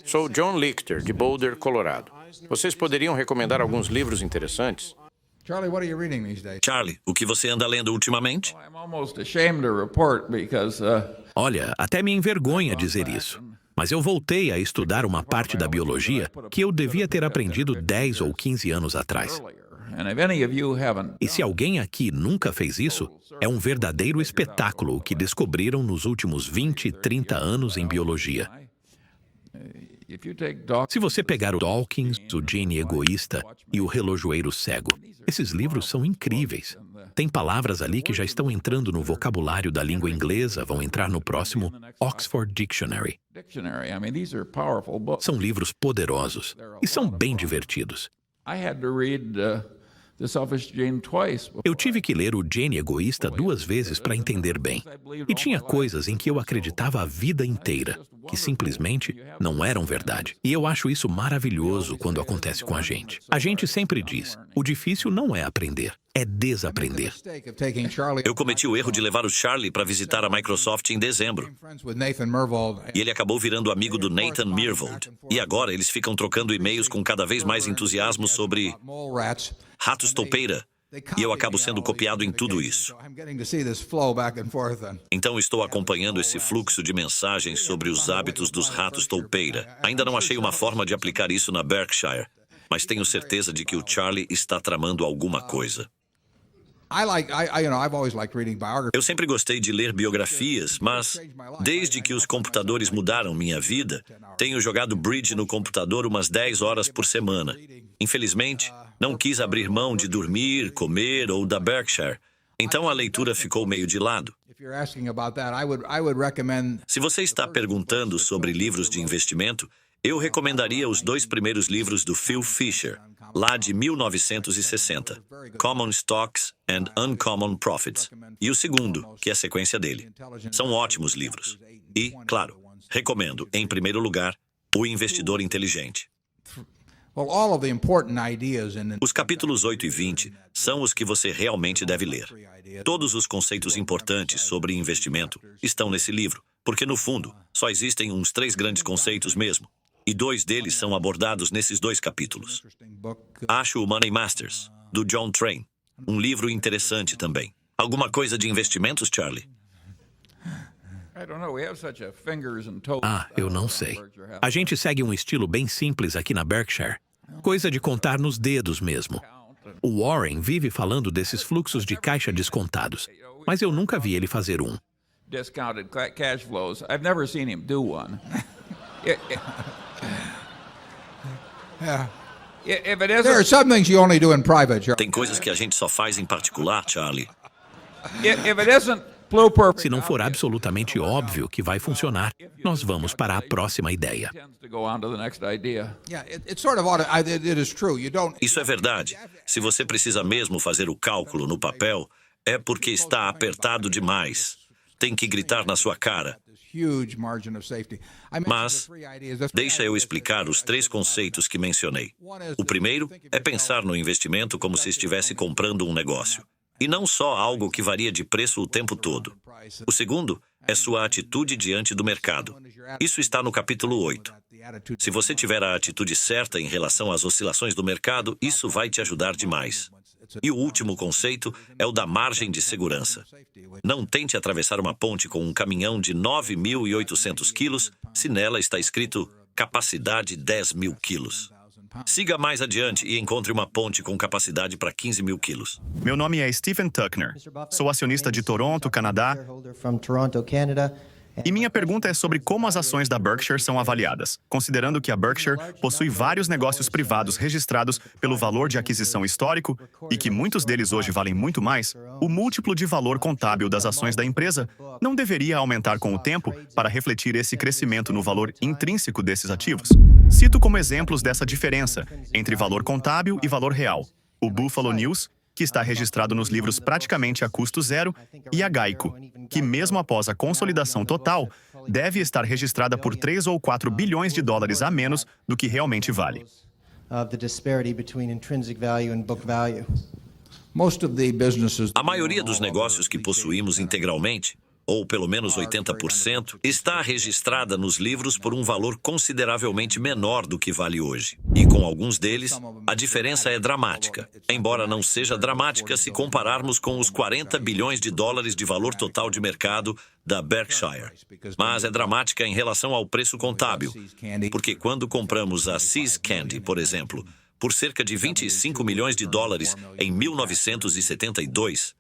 Sou John Lichter, de Boulder, Colorado. Vocês poderiam recomendar alguns livros interessantes? Charlie, what are you reading these days? Charlie, o que você anda lendo ultimamente? I'm almost ashamed to report because Olha, até me envergonha dizer isso. Mas eu voltei a estudar uma parte da biologia que eu devia ter aprendido 10 ou 15 anos atrás. and if any of you haven't, E se alguém aqui nunca fez isso, é um verdadeiro espetáculo o que descobriram nos últimos 20, 30 anos em biologia. if you take Doc, Se você pegar o Dawkins, o Gene Egoísta e o Relojoeiro Cego, esses livros são incríveis. Tem palavras ali que já estão entrando no vocabulário da língua inglesa, vão entrar no próximo Oxford Dictionary. dictionary, I mean, these are powerful books. São livros poderosos e são bem divertidos. I had to read The Selfish Gene twice. Eu tive que ler o Gene Egoísta 2 vezes para entender bem. E tinha coisas em que eu acreditava a vida inteira, que simplesmente não eram verdade. E eu acho isso maravilhoso quando acontece com a gente. A gente sempre diz, o difícil não é aprender, é desaprender. Mistake of taking Charlie Eu cometi o erro de levar o Charlie para visitar a Microsoft em dezembro. friends with Nathan Myhrvold. E ele acabou virando amigo do Nathan Myhrvold. E agora eles ficam trocando e-mails com cada vez mais entusiasmo sobre Mole rats. ratos toupeira. E eu acabo sendo copiado em tudo isso. I'm getting to see this flow back and forth. Então estou acompanhando esse fluxo de mensagens sobre os hábitos dos ratos toupeira. Ainda não achei uma forma de aplicar isso na Berkshire, mas tenho certeza de que o Charlie está tramando alguma coisa. I've always liked reading biographies. Eu sempre gostei de ler biografias, mas desde que os computadores mudaram minha vida, tenho jogado bridge no computador umas 10 horas por semana. Infelizmente, não quis abrir mão de dormir, comer ou da Berkshire. Então a leitura ficou meio de lado. If you're asking about that, I would recommend Se você está perguntando sobre livros de investimento, eu recomendaria os 2 primeiros livros do Phil Fisher, lá de 1960, Common Stocks and Uncommon Profits, e o segundo, que é a sequência dele. São ótimos livros. E, claro, recomendo, em primeiro lugar, O Investidor Inteligente. well all of the important ideas in Os capítulos 8 e 20 são os que você realmente deve ler. Todos os conceitos importantes sobre investimento estão nesse livro, porque no fundo, só existem uns 3 grandes conceitos mesmo. E 2 deles são abordados nesses 2 capítulos. book. Acho o Money Masters, do John Train, um livro interessante também. Alguma coisa de investimentos, Charlie? I don't know, we have such a fingers and toes. Eu não sei. A gente segue um estilo bem simples aqui na Berkshire. Coisa de contar nos dedos mesmo. O Warren vive falando desses fluxos de caixa descontados, mas eu nunca vi ele fazer um. Discounted cash flows. I've never seen him do one. If it There are isn't, some things you only do in private, Charlie. Tem coisas que a gente só faz em particular, Charlie. if it isn't blueperfect, Se não for absolutamente óbvio que vai funcionar, nós vamos para a próxima ideia. tends to go on to the next idea. Yeah, it's sort of it is true. You don't. Isso é verdade. Se você precisa mesmo fazer o cálculo no papel, é porque está apertado demais. Tem que gritar na sua cara. Huge margin of safety. I mentioned the Mas, 3 ideas. The 3 deixa eu ideas explicar os 3 conceitos que mencionei. O primeiro é pensar no investimento como se estivesse comprando um negócio, e não só algo que varia de preço o tempo todo. O segundo é sua atitude diante do mercado. Isso está no capítulo 8. Se você tiver a atitude certa em relação às oscilações do mercado, isso vai te ajudar demais. E o último conceito é o da margem de segurança. Não tente atravessar uma ponte com um caminhão de 9.800 quilos se nela está escrito capacidade 10.000 quilos. Siga mais adiante e encontre uma ponte com capacidade para 15.000 quilos. Meu nome é Stephen Tuckner. Sou acionista de Toronto, Canadá. E minha pergunta é sobre como as ações da Berkshire são avaliadas, considerando que a Berkshire possui vários negócios privados registrados pelo valor de aquisição histórico e que muitos deles hoje valem muito mais. O múltiplo de valor contábil das ações da empresa não deveria aumentar com o tempo para refletir esse crescimento no valor intrínseco desses ativos. Cito como exemplos dessa diferença entre valor contábil e valor real o Buffalo News, que está registrado nos livros praticamente a custo zero, e a Geico, que mesmo após a consolidação total, deve estar registrada por 3 ou 4 bilhões de dólares a menos do que realmente vale. Most of the businesses. A maioria dos negócios que possuímos integralmente ou pelo menos 80%, está registrada nos livros por um valor consideravelmente menor do que vale hoje. E com alguns deles, a diferença é dramática, embora não seja dramática se compararmos com os 40 bilhões de dólares de valor total de mercado da Berkshire. Mas é dramática em relação ao preço contábil, porque quando compramos a See's Candy, por exemplo, por cerca de 25 milhões de dólares em 1972,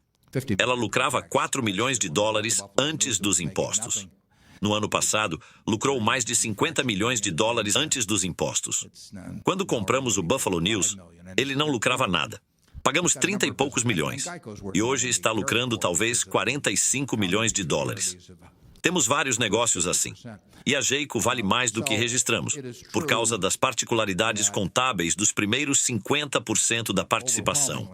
ela lucrava 4 milhões de dólares antes dos impostos. No ano passado, lucrou mais de 50 milhões de dólares antes dos impostos. Quando compramos o Buffalo News, ele não lucrava nada. Pagamos 30 e poucos milhões. E hoje está lucrando talvez 45 milhões de dólares. Temos vários negócios assim. E a Geico vale mais do que registramos, por causa das particularidades contábeis dos primeiros 50% da participação.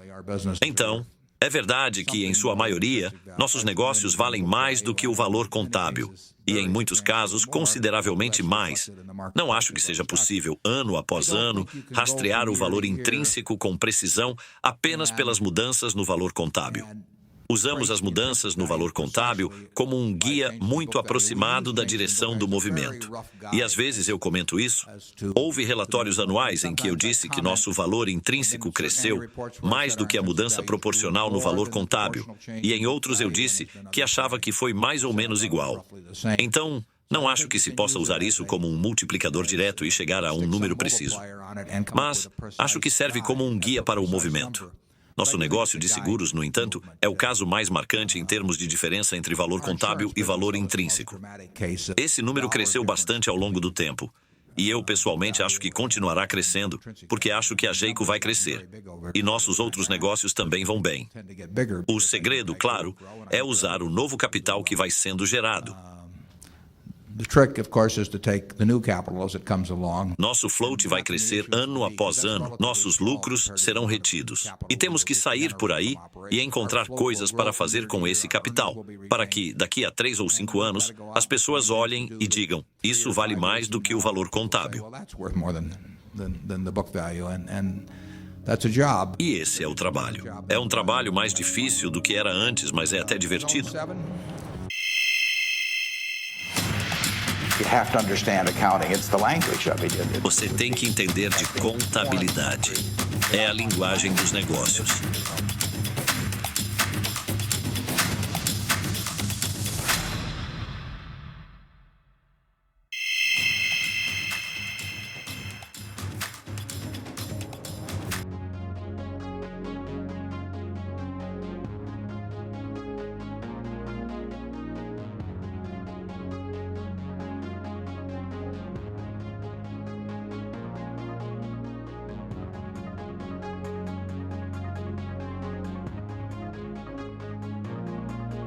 Então, é verdade que, em sua maioria, nossos negócios valem mais do que o valor contábil, e em muitos casos, consideravelmente mais. Não acho que seja possível, ano após ano, rastrear o valor intrínseco com precisão apenas pelas mudanças no valor contábil. Usamos as mudanças no valor contábil como um guia muito aproximado da direção do movimento. E às vezes eu comento isso. Houve relatórios anuais em que eu disse que nosso valor intrínseco cresceu mais do que a mudança proporcional no valor contábil. E em outros eu disse que achava que foi mais ou menos igual. Então, não acho que se possa usar isso como um multiplicador direto e chegar a um número preciso. Mas acho que serve como um guia para o movimento. Nosso negócio de seguros, no entanto, é o caso mais marcante em termos de diferença entre valor contábil e valor intrínseco. Esse número cresceu bastante ao longo do tempo. E eu, pessoalmente, acho que continuará crescendo, porque acho que a Geico vai crescer. E nossos outros negócios também vão bem. O segredo, claro, é usar o novo capital que vai sendo gerado. Nosso float vai crescer ano após ano, nossos lucros serão retidos. E temos que sair por aí e encontrar coisas para fazer com esse capital, para que, daqui a 3 ou 5 anos, as pessoas olhem e digam, isso vale mais do que o valor contábil. E esse é o trabalho. É um trabalho mais difícil do que era antes, mas é até divertido. Você tem que entender de contabilidade. É a linguagem dos negócios.